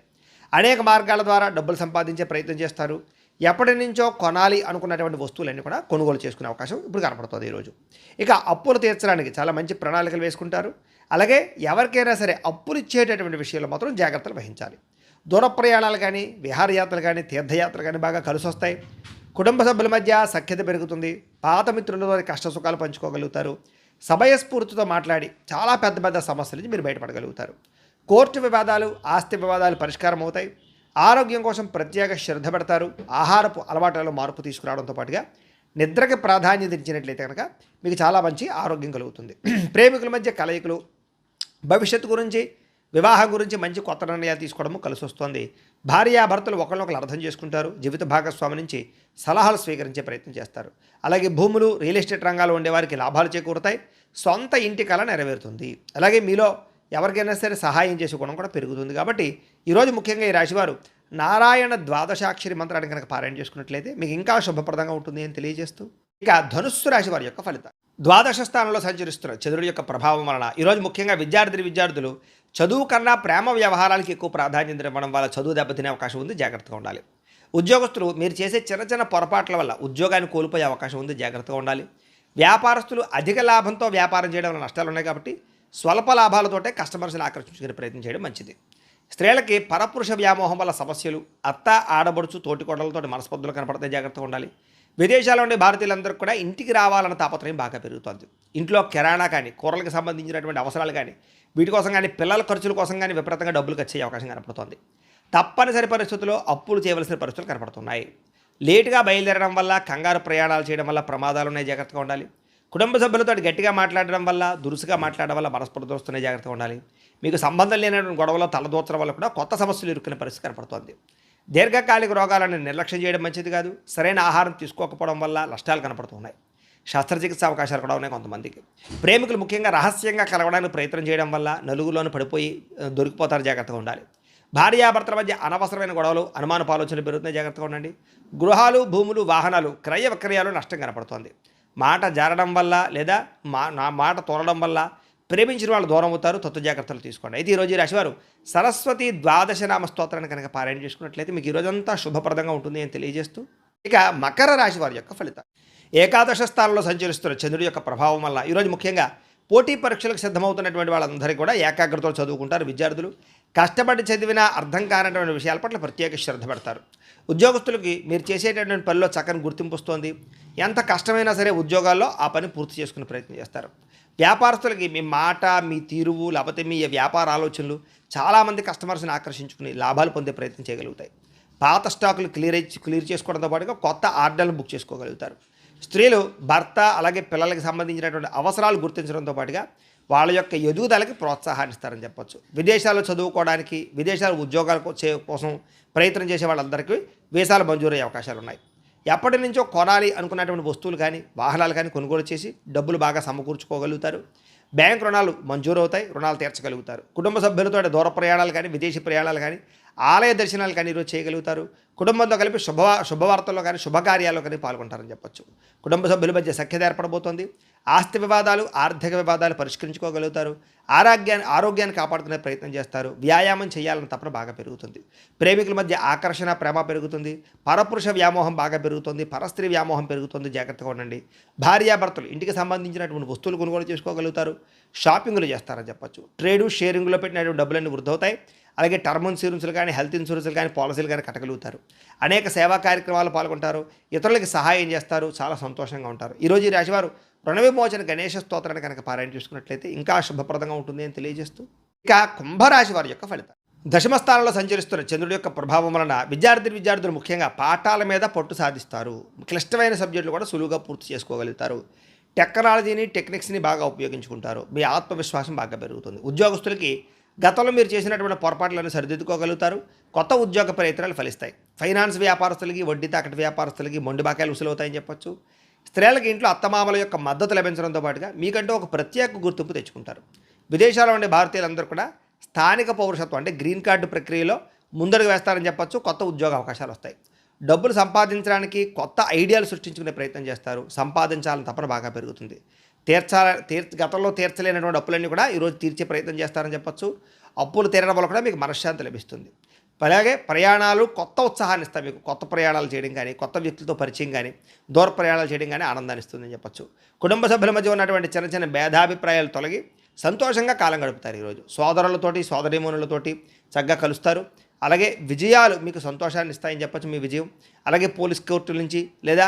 అనేక మార్గాల ద్వారా డబ్బులు సంపాదించే ప్రయత్నం చేస్తారు. ఎప్పటి నుంచో కొనాలి అనుకున్నటువంటి వస్తువులన్నీ కూడా కొనుగోలు చేసుకునే అవకాశం ఇప్పుడు కనపడుతుంది ఈరోజు. ఇక అప్పులు తీర్చడానికి చాలా మంచి ప్రణాళికలు వేసుకుంటారు. అలాగే ఎవరికైనా సరే అప్పులు ఇచ్చేటటువంటి విషయంలో మాత్రం జాగ్రత్తలు వహించాలి. దూర ప్రయాణాలు కానీ, విహారయాత్రలు కానీ, తీర్థయాత్రలు కానీ బాగా కలిసి వస్తాయి. కుటుంబ సభ్యుల మధ్య సఖ్యత పెరుగుతుంది. పాత మిత్రులతో కష్ట సుఖాలు పంచుకోగలుగుతారు. సమయస్ఫూర్తితో మాట్లాడి చాలా పెద్ద పెద్ద సమస్యల నుంచి మీరు బయటపడగలుగుతారు. కోర్టు వివాదాలు, ఆస్తి వివాదాలు పరిష్కారం అవుతాయి. ఆరోగ్యం కోసం ప్రత్యేక శ్రద్ధ పెడతారు. ఆహారపు అలవాట్లలో మార్పు తీసుకురావడంతో పాటుగా నిద్రకి ప్రాధాన్యత ఇచ్చినట్లయితే కనుక మీకు చాలా మంచి ఆరోగ్యం కలుగుతుంది. ప్రేమికుల మధ్య కలయికలు, భవిష్యత్తు గురించి, వివాహం గురించి మంచి కొత్త నిర్ణయాలు తీసుకోవడము కలిసి వస్తుంది. భార్యాభర్తలు ఒకరినొకరు అర్థం చేసుకుంటారు. జీవిత భాగస్వామి నుంచి సలహాలు స్వీకరించే ప్రయత్నం చేస్తారు. అలాగే భూములు, రియల్ ఎస్టేట్ రంగాల్లో ఉండేవారికి లాభాలు చేకూరుతాయి. సొంత ఇంటి కళ నెరవేరుతుంది. అలాగే మీలో ఎవరికైనా సరే సహాయం చేసే గుణం కూడా పెరుగుతుంది. కాబట్టి ఈరోజు ముఖ్యంగా ఈ రాశివారు నారాయణ ద్వాదశాక్షరి మంత్రాన్ని కనుక పారాయణ చేసుకున్నట్లయితే మీకు ఇంకా శుభప్రదంగా ఉంటుంది అని తెలియజేస్తూ, ఇక ధనుస్సు రాశి వారి యొక్క ఫలితం. ద్వాదశ స్థానంలో సంచరిస్తున్న చంద్రుడి యొక్క ప్రభావం వలన ఈరోజు ముఖ్యంగా విద్యార్థులు చదువు కన్నా ప్రేమ వ్యవహారాలకి ఎక్కువ ప్రాధాన్యత ఇవ్వడం వల్ల చదువు దెబ్బతినే అవకాశం ఉంది. జాగ్రత్తగా ఉండాలి. ఉద్యోగస్తులు మీరు చేసే చిన్న చిన్న పొరపాట్ల వల్ల ఉద్యోగాన్ని కోల్పోయే అవకాశం ఉంది. జాగ్రత్తగా ఉండాలి. వ్యాపారస్తులు అధిక లాభంతో వ్యాపారం చేయడం వల్ల నష్టాలు ఉన్నాయి. కాబట్టి స్వల్ప లాభాలతోటే కస్టమర్స్ని ఆకర్షించుకునే ప్రయత్నం చేయడం మంచిది. స్త్రీలకి పరపురుష వ్యామోహం వల్ల సమస్యలు, అత్త, ఆడబడుచు, తోటికోడలతో మనస్పర్ధలు కనపడతాయి. జాగ్రత్తగా ఉండాలి. విదేశాల్లో ఉండే భారతీయులందరూ కూడా ఇంటికి రావాలన్న తాపత్రయం బాగా పెరుగుతుంది. ఇంట్లో కిరాణా కానీ, కూరలకు సంబంధించినటువంటి అవసరాలు కానీ, వీటి కోసం కానీ, పిల్లల ఖర్చుల కోసం కానీ విపరీతంగా డబ్బులు ఖర్చు అయ్యే అవకాశం కనపడుతుంది. తప్పనిసరి పరిస్థితుల్లో అప్పులు చేయవలసిన పరిస్థితులు కనపడుతున్నాయి. లేటుగా బయలుదేరడం వల్ల, కంగారు ప్రయాణాలు చేయడం వల్ల ప్రమాదాలు ఉన్నాయి. జాగ్రత్తగా ఉండాలి. కుటుంబ సభ్యులతో గట్టిగా మాట్లాడడం వల్ల, దురుసుగా మాట్లాడడం వల్ల మనస్పర్ధలు వస్తున్నాయి. జాగ్రత్తగా ఉండాలి. మీకు సంబంధం లేనటువంటి గొడవలో తలదూర్చడం వల్ల కూడా కొత్త సమస్యలు ఇరుక్కునే పరిస్థితి కనపడుతుంది. దీర్ఘకాలిక రోగాలను నిర్లక్ష్యం చేయడం మంచిది కాదు. సరైన ఆహారం తీసుకోకపోవడం వల్ల నష్టాలు కనపడుతున్నాయి. శస్త్రచికిత్స అవకాశాలు కూడా ఉన్నాయి కొంతమందికి. ప్రేమికులు ముఖ్యంగా రహస్యంగా కలవడానికి ప్రయత్నం చేయడం వల్ల నలుగులోనే పడిపోయి దొరికిపోతారు. జాగ్రత్తగా ఉండాలి. భార్యాభర్తల మధ్య అనవసరమైన గొడవలు, అనుమానపు ఆలోచనలు పెరుగుతున్నాయి. జాగ్రత్తగా ఉండండి. గృహాలు, భూములు, వాహనాలు క్రయ విక్రయాలు నష్టం కనపడుతోంది. మాట జారడం వల్ల లేదా మాట తోలడం వల్ల ప్రేమించిన వాళ్ళు దూరం అవుతారు. జాగ్రత్తలు తీసుకోండి. అయితే ఈరోజు ఈ రాశివారు సరస్వతి ద్వాదశనామ స్తోత్రాన్ని కనుక పారాయణ చేసుకున్నట్లయితే మీకు ఈరోజంతా శుభప్రదంగా ఉంటుంది అని తెలియజేస్తూ, ఇక మకర రాశి వారి యొక్క ఫలితం. ఏకాదశ స్థానంలో సంచరిస్తున్న చంద్రుడి యొక్క ప్రభావం వల్ల ఈరోజు ముఖ్యంగా పోటీ పరీక్షలకు సిద్ధమవుతున్నటువంటి వాళ్ళందరికీ కూడా ఏకాగ్రతతో చదువుకుంటారు. విద్యార్థులు కష్టపడి చదివినా అర్థం కానటువంటి విషయాల పట్ల ప్రత్యేక శ్రద్ధ పెడతారు. ఉద్యోగస్తులకి మీరు చేసేటటువంటి పనిలో చక్కని గుర్తింపు వస్తుంది. ఎంత కష్టమైనా సరే ఉద్యోగాల్లో ఆ పని పూర్తి చేసుకునే ప్రయత్నం చేస్తారు. వ్యాపారస్తులకి మీ మాట, మీ తీరువు, లేకపోతే మీ వ్యాపార ఆలోచనలు చాలామంది కస్టమర్స్ని ఆకర్షించుకుని లాభాలు పొందే ప్రయత్నం చేయగలుగుతాయి. పాత స్టాకులు క్లియర్ చేసుకోవడంతో పాటుగా కొత్త ఆర్డర్లు బుక్ చేసుకోగలుగుతారు. స్త్రీలు భర్త అలాగే పిల్లలకి సంబంధించినటువంటి అవసరాలు గుర్తించడంతో పాటుగా వాళ్ళ యొక్క ఎదుగుదలకి ప్రోత్సాహాన్ని ఇస్తారని చెప్పొచ్చు. విదేశాల్లో చదువుకోవడానికి, విదేశాల ఉద్యోగాల కోసం ప్రయత్నం చేసే వాళ్ళందరికీ వీసాలు మంజూరయ్యే అవకాశాలు ఉన్నాయి. ఎప్పటి నుంచో కొనాలి అనుకున్నటువంటి వస్తువులు కానీ, వాహనాలు కానీ కొనుగోలు చేసి డబ్బులు బాగా సమకూర్చుకోగలుగుతారు. బ్యాంక్ రుణాలు మంజూరు అవుతాయి. రుణాలు తీర్చగలుగుతారు. కుటుంబ సభ్యులతో దూర ప్రయాణాలు కానీ, విదేశీ ప్రయాణాలు కానీ, ఆలయ దర్శనాలు కానీ ఈరోజు చేయగలుగుతారు. కుటుంబంతో కలిపి శుభవార్తల్లో కానీ, శుభకార్యాల్లో కానీ పాల్గొంటారని చెప్పొచ్చు. కుటుంబ సభ్యుల మధ్య సఖ్యత ఏర్పడబోతోంది. ఆస్తి వివాదాలు, ఆర్థిక వివాదాలు పరిష్కరించుకోగలుగుతారు. ఆరోగ్యాన్ని కాపాడుకునే ప్రయత్నం చేస్తారు. వ్యాయామం చేయాలని తపన బాగా పెరుగుతుంది. ప్రేమికుల మధ్య ఆకర్షణ, ప్రేమ పెరుగుతుంది. పరపురుష వ్యామోహం బాగా పెరుగుతుంది. పరస్త్రీ వ్యామోహం పెరుగుతుంది. జాగ్రత్తగా ఉండండి. భార్యాభర్తలు ఇంటికి సంబంధించినటువంటి వస్తువులు కొనుగోలు చేసుకోగలుగుతారు. షాపింగ్లు చేస్తారని చెప్పొచ్చు. ట్రేడు, షేరింగ్లో పెట్టినటువంటి డబ్బులన్నీ వృద్ధి అవుతాయి. అలాగే టర్మ్ ఇన్సూరెన్స్లు కానీ, హెల్త్ ఇన్సూరెన్స్లు కానీ, పాలసీలు కానీ కట్టగలుగుతారు. అనేక సేవా కార్యక్రమాలు పాల్గొంటారు. ఇతరులకి సహాయం చేస్తారు. చాలా సంతోషంగా ఉంటారు. ఈరోజు ఈ రాశివారు రుణ విమోచన గణేష స్తోత్రాన్ని కనుక పారాయణ చేసుకున్నట్లయితే ఇంకా శుభప్రదంగా ఉంటుంది అని తెలియజేస్తూ, ఇక కుంభరాశి వారి యొక్క ఫలితం. దశమస్థానంలో సంచరిస్తున్న చంద్రుడి యొక్క ప్రభావం వలన విద్యార్థులు ముఖ్యంగా పాఠాల మీద పట్టు సాధిస్తారు. క్లిష్టమైన సబ్జెక్టులు కూడా సులువుగా పూర్తి చేసుకోగలుగుతారు. టెక్నాలజీని టెక్నిక్స్ని బాగా ఉపయోగించుకుంటారు. మీ ఆత్మవిశ్వాసం బాగా పెరుగుతుంది. ఉద్యోగస్తులకి గతంలో మీరు చేసినటువంటి పొరపాట్లను సరిదిద్దుకోగలుగుతారు. కొత్త ఉద్యోగ ప్రయత్నాలు ఫలిస్తాయి. ఫైనాన్స్ వ్యాపారస్తులకి, వడ్డీ తాకటి వ్యాపారస్తులకి మొండి బాకాయలు ఉసులవుతాయని చెప్పొచ్చు. స్త్రీలకి ఇంట్లో అత్తమామల యొక్క మద్దతు లభించడంతో పాటుగా మీకంటూ ఒక ప్రత్యేక గుర్తింపు తెచ్చుకుంటారు. విదేశాల్లో ఉండే భారతీయులందరూ కూడా స్థానిక పౌరసత్వం అంటే గ్రీన్ కార్డు ప్రక్రియలో ముందడుగు వేస్తారని చెప్పొచ్చు. కొత్త ఉద్యోగ అవకాశాలు వస్తాయి. డబ్బులు సంపాదించడానికి కొత్త ఐడియాలు సృష్టించుకునే ప్రయత్నం చేస్తారు. సంపాదించాలని తపన బాగా పెరుగుతుంది. గతంలో తీర్చలేనటువంటి అప్పులన్నీ కూడా ఈరోజు తీర్చే ప్రయత్నం చేస్తారని చెప్పచ్చు. అప్పులు తీరడం వల్ల కూడా మీకు మనశ్శాంతి లభిస్తుంది. అలాగే ప్రయాణాలు కొత్త ఉత్సాహాన్ని ఇస్తాయి. మీకు కొత్త ప్రయాణాలు చేయడం కానీ, కొత్త వ్యక్తులతో పరిచయం కానీ, దూర ప్రయాణాలు చేయడం కానీ ఆనందాన్ని ఇస్తుందని చెప్పచ్చు. కుటుంబ సభ్యుల మధ్య ఉన్నటువంటి చిన్న చిన్న భేదాభిప్రాయాలు తొలగి సంతోషంగా కాలం గడుపుతారు. ఈరోజు సోదరులతోటి, సోదరీమణులతోటి చక్కగా కలుస్తారు. అలాగే విజయాలు మీకు సంతోషాన్ని ఇస్తాయని చెప్పచ్చు. మీ విజయం అలాగే పోలీస్ కోర్టుల నుంచి లేదా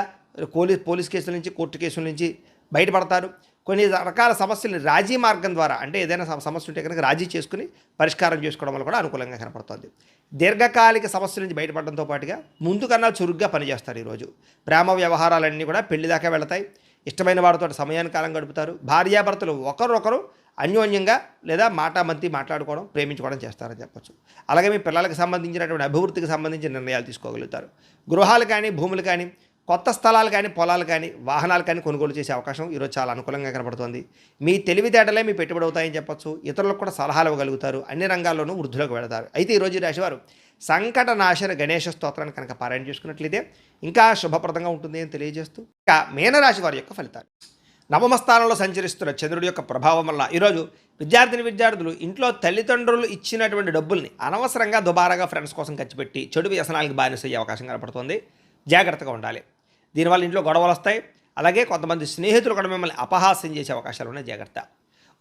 పోలీస్ కేసుల నుంచి, కోర్టు కేసుల నుంచి బయటపడతారు. కొన్ని రకాల సమస్యలు రాజీ మార్గం ద్వారా అంటే ఏదైనా సమస్య ఉంటే కనుక రాజీ చేసుకుని పరిష్కారం చేసుకోవడం వల్ల కూడా అనుకూలంగా కనపడుతుంది. దీర్ఘకాలిక సమస్యల నుంచి బయటపడడంతో పాటుగా ముందు కన్నా చురుగ్గా పనిచేస్తారు. ఈరోజు ప్రేమ వ్యవహారాలన్నీ కూడా పెళ్లి దాకా వెళతాయి. ఇష్టమైన వారితో సమయాన్ని కాలం గడుపుతారు. భార్యాభర్తలు ఒకరొకరు అన్యోన్యంగా లేదా మాటామంతి మాట్లాడుకోవడం, ప్రేమించుకోవడం చేస్తారని చెప్పచ్చు. అలాగే మీ పిల్లలకు సంబంధించినటువంటి అభివృద్ధికి సంబంధించిన నిర్ణయాలు తీసుకోగలుగుతారు. గృహాలు కానీ, భూములు కానీ, కొత్త స్థలాలు కానీ, పొలాలు కానీ, వాహనాలు కానీ కొనుగోలు చేసే అవకాశం ఈరోజు చాలా అనుకూలంగా కనబడుతుంది. మీ తెలివితేటలే మీ పెట్టుబడి అవుతాయని చెప్పచ్చు. ఇతరులకు కూడా సలహాలు ఇవ్వగలుగుతారు. అన్ని రంగాల్లోనూ వృద్ధిలోకి వెళతారు. అయితే ఈరోజు రాశివారు సంకట నాశన గణేష స్తోత్రాన్ని కనుక పారాయణ చేసుకున్నట్లయితే ఇంకా శుభప్రదంగా ఉంటుంది అని తెలియజేస్తూ ఇంకా మీనరాశి వారి యొక్క ఫలితాలు. నవమ స్థానంలో సంచరిస్తున్న చంద్రుడి యొక్క ప్రభావం వల్ల ఈరోజు విద్యార్థులు ఇంట్లో తల్లిదండ్రులు ఇచ్చినటువంటి డబ్బుల్ని అనవసరంగా దుబారాగా ఫ్రెండ్స్ కోసం ఖర్చు పెట్టి చెడు వ్యసనాలకు బానిసయ్యే అవకాశం కనపడుతుంది. జాగ్రత్తగా ఉండాలి. దీనివల్ల ఇంట్లో గొడవలు వస్తాయి. అలాగే కొంతమంది స్నేహితులు కూడా మిమ్మల్ని అపహాస్యం చేసే అవకాశాలు ఉన్నాయి. జాగ్రత్త.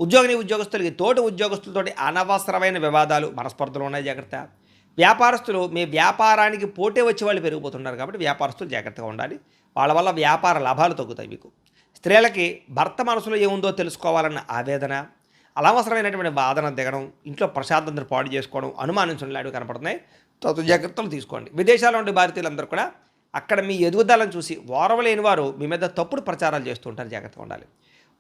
ఉద్యోగస్తులకి తోటి ఉద్యోగస్తులతోటి అనవసరమైన వివాదాలు, మనస్పర్ధలు ఉన్నాయి. జాగ్రత్త. వ్యాపారస్తులు మీ వ్యాపారానికి పోటీ వచ్చే వాళ్ళు పెరిగిపోతున్నారు కాబట్టి వ్యాపారస్తులు జాగ్రత్తగా ఉండాలి. వాళ్ళ వల్ల వ్యాపార లాభాలు తగ్గుతాయి. మీకు స్త్రీలకి భర్త మనసులో ఏముందో తెలుసుకోవాలన్న ఆవేదన, అనవసరమైనటువంటి వాదన దిగడం, ఇంట్లో ప్రశాంతతను పాడు చేసుకోవడం, అనుమానించడం లాంటివి కనపడుతున్నాయి. జాగ్రత్తలు తీసుకోండి. విదేశాల్లో ఉండే భారతీయులందరూ కూడా అక్కడ మీ ఎదుగుదలను చూసి ఓర్వలేని వారు మీ మీద తప్పుడు ప్రచారాలు చేస్తూ ఉంటారు. జాగ్రత్తగా ఉండాలి.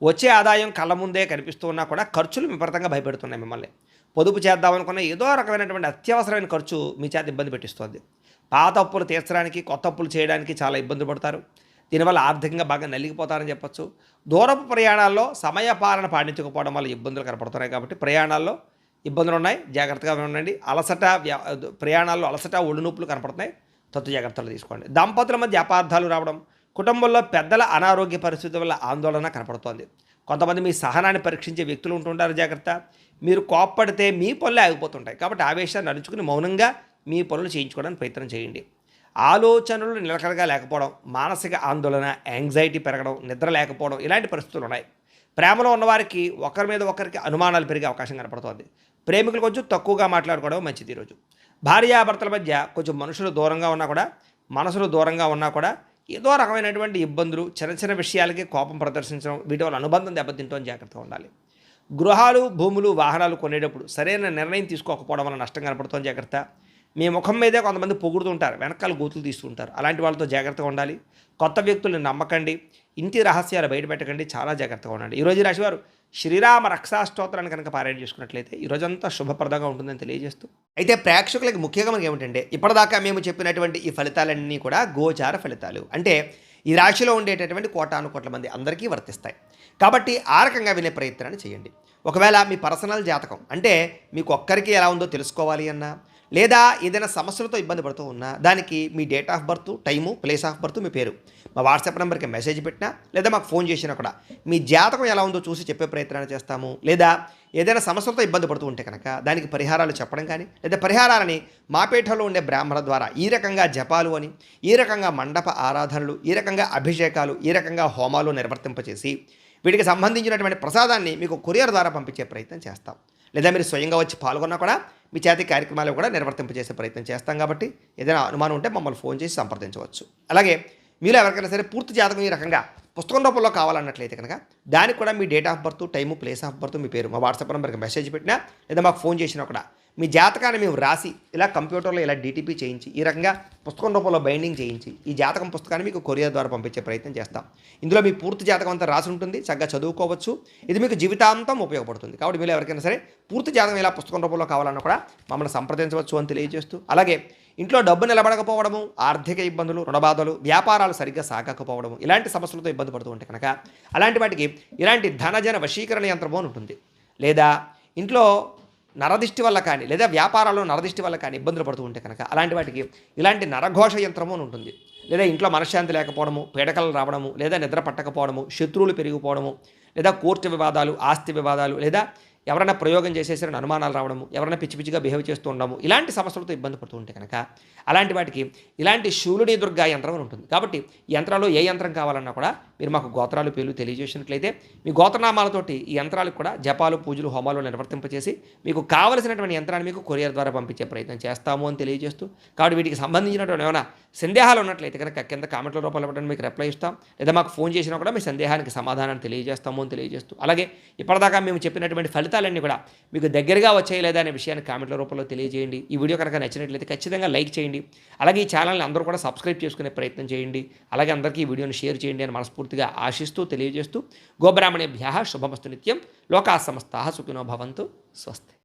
వచ్చే ఆదాయం కళ్ళ ముందే కనిపిస్తూ ఉన్నా కూడా ఖర్చులు విపరీతంగా భయపెడుతున్నాయి. మిమ్మల్ని పొదుపు చేద్దామనుకున్న ఏదో రకమైనటువంటి అత్యవసరమైన ఖర్చు మీ చేత ఇబ్బంది పెట్టిస్తుంది. పాత అప్పులు తీర్చడానికి, కొత్త అప్పులు చేయడానికి చాలా ఇబ్బంది పడతారు. దీనివల్ల ఆర్థికంగా బాగా నలిగిపోతారని చెప్పచ్చు. దూరపు ప్రయాణాల్లో సమయపాలన పాటించకపోవడం వల్ల ఇబ్బందులు కనపడుతున్నాయి కాబట్టి ప్రయాణాల్లో ఇబ్బందులు ఉన్నాయి. జాగ్రత్తగా ఉండండి. ప్రయాణాల్లో అలసట, ఒళ్ళు నొప్పులు కనపడుతున్నాయి. జాగ్రత్తలు తీసుకోండి. దంపతుల మధ్య అపార్థాలు రావడం, కుటుంబంలో పెద్దల అనారోగ్య పరిస్థితుల వల్ల ఆందోళన కనపడుతోంది. కొంతమంది మీ సహనాన్ని పరీక్షించే వ్యక్తులు ఉంటుంటారు. జాగ్రత్త. మీరు కోప్పడితే మీ పనులే ఆగిపోతుంటాయి కాబట్టి ఆవేశాన్ని అణుచుకుని మౌనంగా మీ పనులు చేయించుకోవడానికి ప్రయత్నం చేయండి. ఆలోచనలు నిలకడగా లేకపోవడం, మానసిక ఆందోళన, యాంగ్జైటీ పెరగడం, నిద్ర లేకపోవడం ఇలాంటి పరిస్థితులు ఉన్నాయి. ప్రేమలో ఉన్నవారికి ఒకరి మీద ఒకరికి అనుమానాలు పెరిగే అవకాశం కనపడుతోంది. ప్రేమికులు కొంచెం తక్కువగా మాట్లాడుకోవడం మంచిది. ఈరోజు భార్యాభర్తల మధ్య కొంచెం మనసులు దూరంగా ఉన్నా కూడా ఏదో రకమైనటువంటి ఇబ్బందులు, చిన్న చిన్న విషయాలకి కోపం ప్రదర్శించడం, వీటి వల్ల అనుబంధం దెబ్బతింటూ జాగ్రత్తగా ఉండాలి. గృహాలు, భూములు, వాహనాలు కొనేటప్పుడు సరైన నిర్ణయం తీసుకోకపోవడం వల్ల నష్టం కనపడుతుంది. జాగ్రత్త. మీ ముఖం మీదే కొంతమంది పొగుడుతుంటారు, వెనకాల గోతులు తీస్తుంటారు. అలాంటి వాళ్ళతో జాగ్రత్తగా ఉండాలి. కొత్త వ్యక్తుల్ని నమ్మకండి. ఇంటి రహస్యాలు బయటపెట్టకండి. చాలా జాగ్రత్తగా ఉండండి. ఈరోజు రాశివారు శ్రీరామ రక్షాస్తోత్రాన్ని కనుక పారాయణ చేసుకున్నట్లయితే ఈరోజంతా శుభప్రదంగా ఉంటుందని తెలియజేస్తూ అయితే ప్రేక్షకులకి ముఖ్యంగా మనకి ఏమిటంటే ఇప్పటిదాకా మేము చెప్పినటువంటి ఈ ఫలితాలన్నీ కూడా గోచార ఫలితాలు. అంటే ఈ రాశిలో ఉండేటటువంటి కోటాను కోట్ల మంది అందరికీ వర్తిస్తాయి. కాబట్టి ఆ రకంగా వినే ప్రయత్నాన్ని చేయండి. ఒకవేళ మీ పర్సనల్ జాతకం అంటే మీకు ఒక్కరికి ఎలా ఉందో తెలుసుకోవాలి అన్నా, లేదా ఏదైనా సమస్యలతో ఇబ్బంది పడుతూ ఉన్నా దానికి మీ date of birth, time, place of birth, మీ పేరు మా వాట్సాప్ నెంబర్కి మెసేజ్ పెట్టినా లేదా మాకు ఫోన్ చేసినా కూడా మీ జాతకం ఎలా ఉందో చూసి చెప్పే ప్రయత్నాన్ని చేస్తాము. లేదా ఏదైనా సమస్యలతో ఇబ్బంది పడుతూ ఉంటే కనుక దానికి పరిహారాలు చెప్పడం కానీ, లేదా పరిహారాలని మా పీఠంలో ఉండే బ్రాహ్మణ ద్వారా ఈ రకంగా జపాలు అని, ఈ రకంగా మండప ఆరాధనలు, ఈ రకంగా అభిషేకాలు, ఈ రకంగా హోమాలు నిర్వర్తింపచేసి వీటికి సంబంధించినటువంటి ప్రసాదాన్ని మీకు కొరియర్ ద్వారా పంపించే ప్రయత్నం చేస్తాం. లేదా మీరు స్వయంగా వచ్చి పాల్గొన్నా కూడా మీ చేతి కార్యక్రమాలు కూడా నిర్వర్తింపజేసే ప్రయత్నం చేస్తాం. కాబట్టి ఏదైనా అనుమానం ఉంటే మమ్మల్ని ఫోన్ చేసి సంప్రదించవచ్చు. అలాగే మీలో ఎవరికైనా సరే పూర్తి జాతకం ఈ రకంగా పుస్తకం రూపంలో కావాలన్నట్లయితే కనుక దానికి కూడా మీ date of birth, time, place of birth, మీ పేరు మా వాట్సాప్ నెంబర్కి మెసేజ్ పెట్టినా లేదా మాకు ఫోన్ చేసినా కూడా మీ జాతకాన్ని మేము రాసి ఇలా కంప్యూటర్లో ఇలా డీటీపీ చేయించి ఈ రకంగా పుస్తకం రూపంలో బైండింగ్ చేయించి ఈ జాతకం పుస్తకాన్ని మీకు కొరియర్ ద్వారా పంపించే ప్రయత్నం చేస్తాం. ఇందులో మీ పూర్తి జాతకం అంతా రాసి ఉంటుంది, చక్కగా చదువుకోవచ్చు. ఇది మీకు జీవితాంతం ఉపయోగపడుతుంది. కాబట్టి మీరు ఎవరికైనా సరే పూర్తి జాతకం ఇలా పుస్తకం రూపంలో కావాలన్నా కూడా మమ్మల్ని సంప్రదించవచ్చు అని తెలియజేస్తూ, అలాగే ఇంట్లో డబ్బు నిలబడకపోవడము, ఆర్థిక ఇబ్బందులు, రుణబాధలు, వ్యాపారాలు సరిగ్గా సాగకపోవడము, ఇలాంటి సమస్యలతో ఇబ్బంది పడుతూ ఉంటే కనుక అలాంటి వాటికి ఇలాంటి ధనజన వశీకరణ యంత్రము అని ఉంటుంది. లేదా ఇంట్లో నరదిష్టి వల్ల కానీ లేదా వ్యాపారాల్లో నరదిష్టి వల్ల కానీ ఇబ్బందులు పడుతూ ఉంటే కనుక అలాంటి వాటికి ఇలాంటి నరఘోష యంత్రము అని ఉంటుంది. లేదా ఇంట్లో మనశ్శాంతి లేకపోవడము, పీడకలు రావడము, లేదా నిద్ర పట్టకపోవడము, శత్రువులు పెరిగిపోవడము, లేదా కోర్టు వివాదాలు, ఆస్తి వివాదాలు, లేదా ఎవరైనా ప్రయోగం చేసేసరికి అనుమానాలు రావడము, ఎవరైనా పిచ్చి పిచ్చిగా బిహేవ్ చేస్తూ ఉండడము, ఇలాంటి సమస్యలతో ఇబ్బంది పడుతూ ఉంటే కనుక అలాంటి వాటికి ఇలాంటి శూలుని దుర్గా యంత్రం అని ఉంటుంది. కాబట్టి ఈ యంత్రాలు ఏ యంత్రం కావాలన్నా కూడా మీరు మాకు గోత్రాలు పేర్లు తెలియజేసినట్లయితే మీ గోత్రనామాలతోటి ఈ యంత్రాలకు కూడా జపాలు, పూజలు, హోమాలు నిర్వర్తింపచేసి మీకు కావలసినటువంటి యంత్రాన్ని మీకు కొరియర్ ద్వారా పంపించే ప్రయత్నం చేస్తాము అని తెలియజేస్తూ, కాబట్టి వీటికి సంబంధించినటువంటి ఏమైనా సందేహాలు ఉన్నట్లయితే కనుక కింద కామెంట్ల రూపంలో ఇవ్వడానికి మీకు రిప్లై ఇస్తాం. లేదా మాకు ఫోన్ చేసినా కూడా మీ సందేహానికి సమాధానాన్ని తెలియజేస్తాము అని తెలియజేస్తూ, అలాగే ఇప్పటిదాకా మేము చెప్పినటువంటి ఫలితాలన్నీ కూడా మీకు దగ్గరగా వచ్చాయి లేదా అనే విషయాన్ని కామెంట్ల రూపంలో తెలియజేయండి. ఈ వీడియో కనుక నచ్చినట్లయితే ఖచ్చితంగా లైక్ చేయండి. అలాగే ఈ ఛానల్ని అందరూ కూడా సబ్స్క్రైబ్ చేసుకునే ప్రయత్నం చేయండి. అలాగే అందరికీ ఈ వీడియోని షేర్ చేయండి అని మనస్ఫూర్తిగా ఆశిస్తూ తెలియజేస్తూ, గోబ్రాహ్మణేభ్యః శుభమస్తు నిత్యం. లోకాః సమస్తాః సుఖినో భవంతు. స్వస్తి.